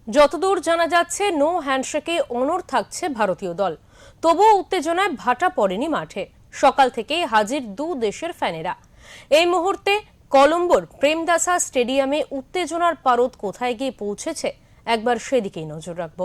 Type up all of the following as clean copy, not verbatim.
যতদূর জানা যাচ্ছে নো হ্যান্ডশেকে অনড় থাকছে ভারতীয় দল। তবুও উত্তেজনায় ভাটা পড়েনি মাঠে। সকাল থেকেই হাজির দু দেশের ফ্যানেরা। এই মুহূর্তে কলম্বোর প্রেমদাসা স্টেডিয়ামে উত্তেজনার পারদ কোথায় গিয়ে পৌঁছেছে, একবার সেদিকেই নজর রাখবো।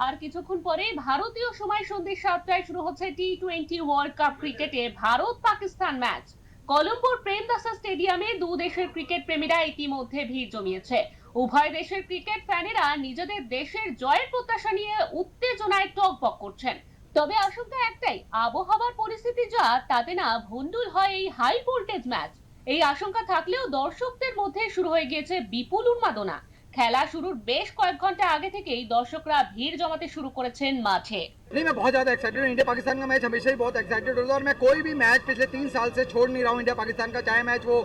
আর কিছুক্ষণ পরে ভারতীয় সময় সন্ধ্যে 7টায় শুরু হচ্ছে টি-20 ওয়ার্ল্ড কাপ ক্রিকেটে ভারত পাকিস্তান ম্যাচ। কলম্বোর প্রেমদাসা স্টেডিয়ামে দু দেশের ক্রিকেট প্রেমীরা ইতিমধ্যে ভিড় জমিয়েছে। উভয় দেশের ক্রিকেট ফ্যানেরা নিজেদের দেশের জয়ের প্রত্যাশা নিয়ে উত্তেজনায় টগবগ করছেন। তবে আশঙ্কা একটাই, আবহাওয়ার পরিস্থিতি যা, তাতে না ভণ্ডুল হয় এই হাই ভোল্টেজ ম্যাচ। এই আশঙ্কা থাকলেও দর্শকদের মধ্যে শুরু হয়ে গিয়েছে বিপুল উন্মাদনা। খেলা শুরুর বেশ কয়েক ঘন্টা আগে থেকেই দর্শকরা ভিড় জমাতে শুরু করেছেন মাঠে। नहीं, मैं बहुत ज़्यादा एक्साइटेड हूँ। इंडिया पाकिस्तान का मैच हमेशा ही बहुत एक्साइटेड होता है और मैं कोई भी मैच पिछले 3 साल से छोड़ नहीं रहा हूँ इंडिया पाकिस्तान का। चाहे मैच वो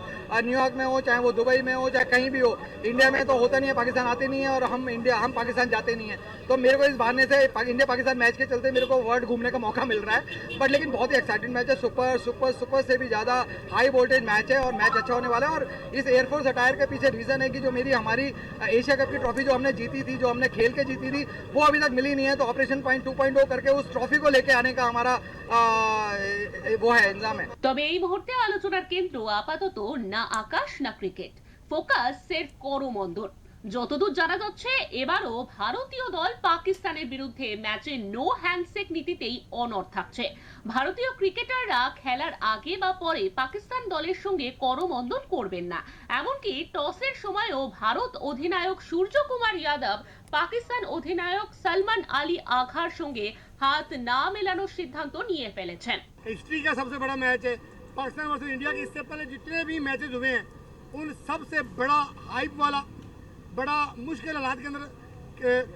न्यूयॉर्क में हो, चाहे वो दुबई में हो, चाहे कहीं भी हो। इंडिया में तो होता नहीं है, पाकिस्तान आते नहीं है और हम पाकिस्तान जाते नहीं है। तो मेरे को इस बहाने से इंडिया पाकिस्तान मैच के चलते मेरे को वर्ल्ड घूमने का मौका मिल रहा है। बट लेकिन बहुत ही एक्साइटेड मैच है। सुपर सुपर सुपर से भी ज़्यादा हाई वोल्टेज मैच है और मैच अच्छा होने वाला है। और इस एयरफोर्स अटायर के पीछे रीज़न है कि जो मेरी हमारी एशिया कप की ट्रॉफी जो हमने जीती थी, जो हमने खेल के जीती थी, वो अभी तक मिली नहीं है। तो ऑपरेशन पॉइंट 2.0 करके उस ट्रॉफी को लेके आने का हमारा वो है इंतजाम है। তবে এই মুহূর্তে আলোচনার কেন্দ্র আপাতত না আকাশ না ক্রিকেট, ফোকাস সির্ফ করমন্দর। যতদূর জানা যাচ্ছে এবারও ভারতীয় দল পাকিস্তানের বিরুদ্ধে ম্যাচে নো হ্যান্ডশেক নীতিতেই অনড় থাকছে। ভারতীয় ক্রিকেটাররা খেলার আগে বা পরে পাকিস্তান দলের সঙ্গে করমন্দন করবেন না। এমনকি টসের সময়ও ভারত অধিনায়ক সূর্যকুমার যাদব পাকিস্তান অধিনায়ক সলমান আলী আঘার সঙ্গে हाथ ना मिलाনোর সিদ্ধান্ত নিয়ে ফেলেছেন। हिस्ट्री का सबसे बड़ा मैच है पाकिस्तान वर्सेस इंडिया के। इससे पहले जितने भी मैचेस हुए हैं उन सबसे बड़ा हाइप वाला, बड़ा मुश्किल हालात के अंदर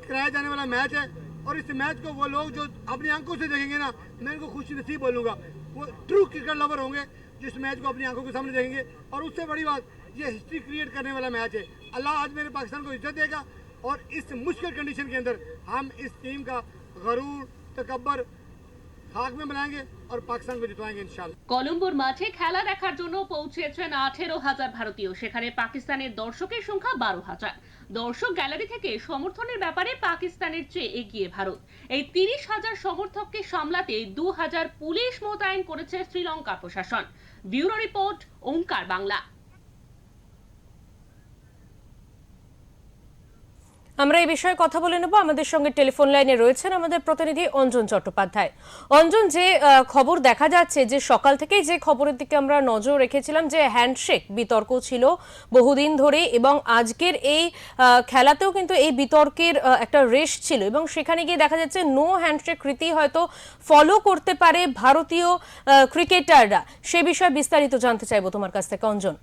कराया जाने वाला मैच है। और इस मैच को वो लोग जो अपनी आंखों से देखेंगे ना, मैं इनको खुश नसीब बोलूँगा, वो ट्रू क्रिकेट लवर होंगे जो इस मैच को अपनी आंखों के सामने देखेंगे। और उससे बड़ी बात, ये हिस्ट्री क्रिएट करने वाला मैच है। अल्लाह आज मेरे पाकिस्तान को इज्जत देगा और इस मुश्किल कंडीशन के अंदर हम इस टीम का गरूर तकब्बर खाक में बनाएंगे और पाकिस्तान को जितवाएंगे इंशाल्लाह। কলম্বোর মাঠে খেলা দেখার জন্য পৌঁছেছেন 18,000 ভারতীয়। সেখানে পাকিস্তানের দর্শকের সংখ্যা 12,000। দর্শক গ্যালারি থেকে সমর্থনের ব্যাপারে পাকিস্তানের চেয়ে এগিয়ে ভারত। এই 30,000 সমর্থককে সামলাতে 2,000 পুলিশ মোতায়েন করেছে শ্রীলঙ্কা প্রশাসন। ব্যুরো রিপোর্ট, ওঙ্কার বাংলা। আমরা এই বিষয়ে কথা বলে নেব। আমাদের সঙ্গে টেলিফোন লাইনে রয়েছেন আমাদের প্রতিনিধি অঞ্জন চট্টোপাধ্যায়। অঞ্জন, যে খবর দেখা যাচ্ছে, যে সকাল থেকেই যে খবরের দিকে আমরা নজর রেখেছিলাম, যে হ্যান্ডশেক বিতর্ক ছিল বহুদিন ধরে, এবং আজকের এই খেলাতেও কিন্তু এই বিতর্কের একটা রেশ ছিল, এবং সেখানে গিয়ে দেখা যাচ্ছে নো হ্যান্ডশেক রীতি হয়তো ফলো করতে পারে ভারতীয় ক্রিকেটাররা। সে বিষয়ে বিস্তারিত জানতে চাইবো তোমার কাছ থেকে অঞ্জন।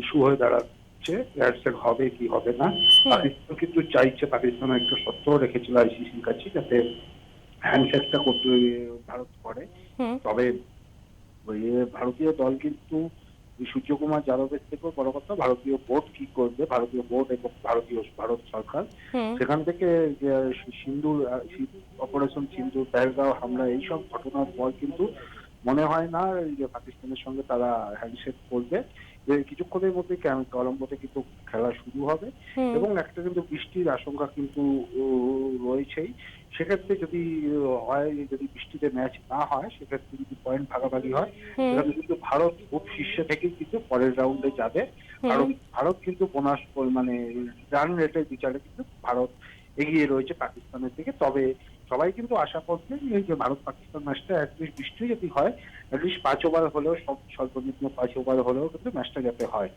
ইস্যু হয়ে দাঁড়াচ্ছে হ্যান্ডশেক হবে কি হবে না। পাকিস্তান কিন্তু চাইছে, পাকিস্তান একটা শর্ত রেখেছিল আইসিসির কাছে যাতে হ্যান্ডশেকটা করতে ভারত করে। তবে ভারতীয় দল কিন্তু সূর্যকুমার যাদবের থেকেও বড় কথা ভারতীয় বোর্ড কি করবে, ভারতীয় বোর্ড এবং ভারত সরকার সেখান থেকে সিন্দুর অপারেশন সিন্দুর, পেহেলগাঁও হামলা, এইসব ঘটনার পর কিন্তু মনে হয় না যে পাকিস্তানের সঙ্গে তারা হ্যান্ডশেক করবে। কিছুক্ষণের মধ্যে কলম্বোতে কিন্তু খেলা শুরু হবে এবং একটা কিন্তু বৃষ্টির আশঙ্কা কিন্তু রয়েছেই। সেক্ষেত্রে যদি হয়, যদি বৃষ্টিতে ম্যাচ না হয়, সেক্ষেত্রে যদি পয়েন্ট ভাগাভাগি হয়, সেখানে কিন্তু ভারত খুব শীর্ষে থেকে কিন্তু পরের রাউন্ডে যাবে। কারণ ভারত কিন্তু বোনাস মানে রান রেটের বিচারে কিন্তু ভারত এগিয়ে রয়েছে পাকিস্তানের থেকে। তবে সবাই কিন্তু আশা করছেন যে ভারত পাকিস্তান ম্যাচটা অ্যাটলিস্ট বৃষ্টি যদি হয়, অ্যাটলিস্ট 5 ওভার হলেও, সর্বনিম্ন 5 ওভার হলেও কিন্তু ম্যাচটা যাতে হয়।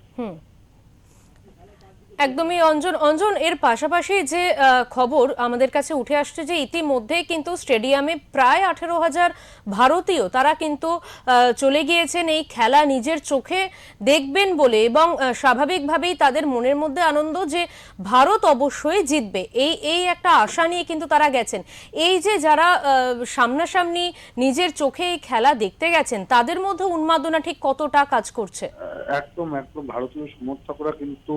একদমই অঞ্জন, এর পাশাপাশি যে খবর আমাদের কাছে উঠে আসছে, যে ইতিমধ্যে কিন্তু স্টেডিয়ামে প্রায় 18,000 ভারতীয় তারা কিন্তু চলে গিয়েছেন এই খেলা নিজের চোখে দেখবেন বলে, এবং স্বাভাবিকভাবেই তাদের মনের মধ্যে আনন্দ যে ভারত অবশ্যই জিতবে, এই একটা আশা নিয়ে কিন্তু তারা গেছেন। এই যে যারা সামনাসামনি নিজের চোখে এই খেলা দেখতে গেছেন, তাদের মধ্যে উন্মাদনা ঠিক কতটা কাজ করছে? একদম একদম ভারতীয় সমর্থকরা কিন্তু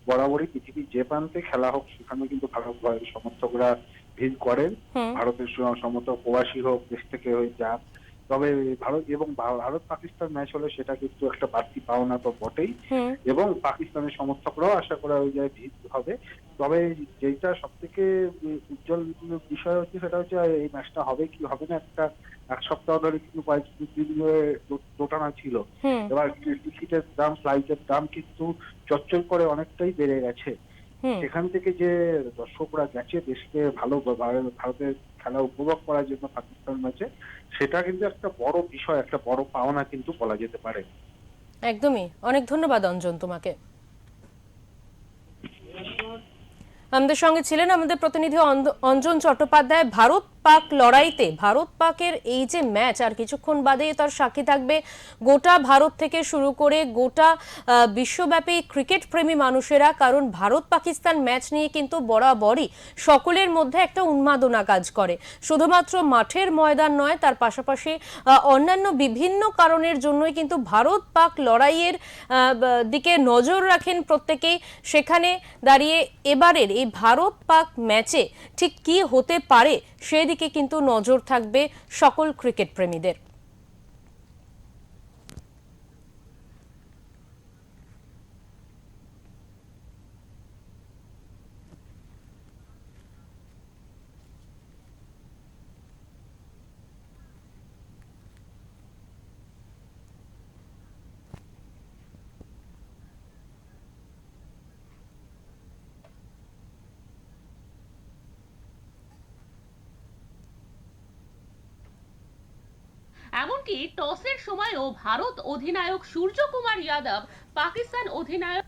বরাবরই পৃথিবীর যে প্রান্তে খেলা হোক সেখানে কিন্তু ভারত সমর্থকরা ভিড় করেন। হুম। ভারতের সমস্ত প্রবাসী হোক, দেশ থেকে যান। তবে ভারত এবং ভারত পাকিস্তান ম্যাচ হলে সেটা কিন্তু একটা বাড়তি পাওনা তো বটেই, হুম। এবং পাকিস্তানের সমর্থকরাও আশা করা ওই জায়গায় ভিড় হবে। তবে যেটা সব থেকে উজ্জ্বল বিষয় হচ্ছে সেটা হচ্ছে এই ম্যাচটা হবে কি হবে না, একটা এক সপ্তাহ ধরে কিন্তু কয়েকদিন ধরে দোটানা ছিল। হুম। এবার টিকিটের দাম, ফ্লাইটের দাম কিন্তু চচ্চল করে অনেকটাই বেড়ে গেছে। হুম। সেখান থেকে যে দর্শকরা গেছে দেশকে ভালো ভারতের খেলা উপভোগ করার জন্য পাকিস্তান ম্যাচে, সেটা কিন্তু একটা বড় বিষয়, একটা বড় পাওনা কিন্তু বলা যেতে পারে। একদমই। অনেক ধন্যবাদ অঞ্জন তোমাকে। আমাদের সঙ্গে ছিলেন আমাদের প্রতিনিধি অঞ্জন চট্টোপাধ্যায়। ভারত পাক লড়াইতে ভারত পাকের এই যে ম্যাচ, আর কিছুক্ষণ বাদে তার সাক্ষী থাকবে গোটা ভারত থেকে শুরু করে গোটা বিশ্বব্যাপী ক্রিকেট প্রেমী মানুষেরা। কারণ ভারত পাকিস্তান ম্যাচ নিয়ে কিন্তু বরাবরই সকলের মধ্যে একটা উন্মাদনা কাজ করে। শুধুমাত্র মাঠের ময়দান নয়, তার পাশাপাশি অন্যান্য বিভিন্ন কারণের জন্যই কিন্তু ভারত পাক লড়াইয়ের দিকে নজর রাখেন প্রত্যেকেই। সেখানে দাঁড়িয়ে এবারের এই ভারত পাক ম্যাচে ঠিক কি হতে পারে সেদিকে কিন্তু নজর থাকবে সকল ক্রিকেট প্রেমীদের। এমনকি টসের সময়ও ভারত অধিনায়ক সূর্যকুমার যাদব পাকিস্তান অধিনায়ক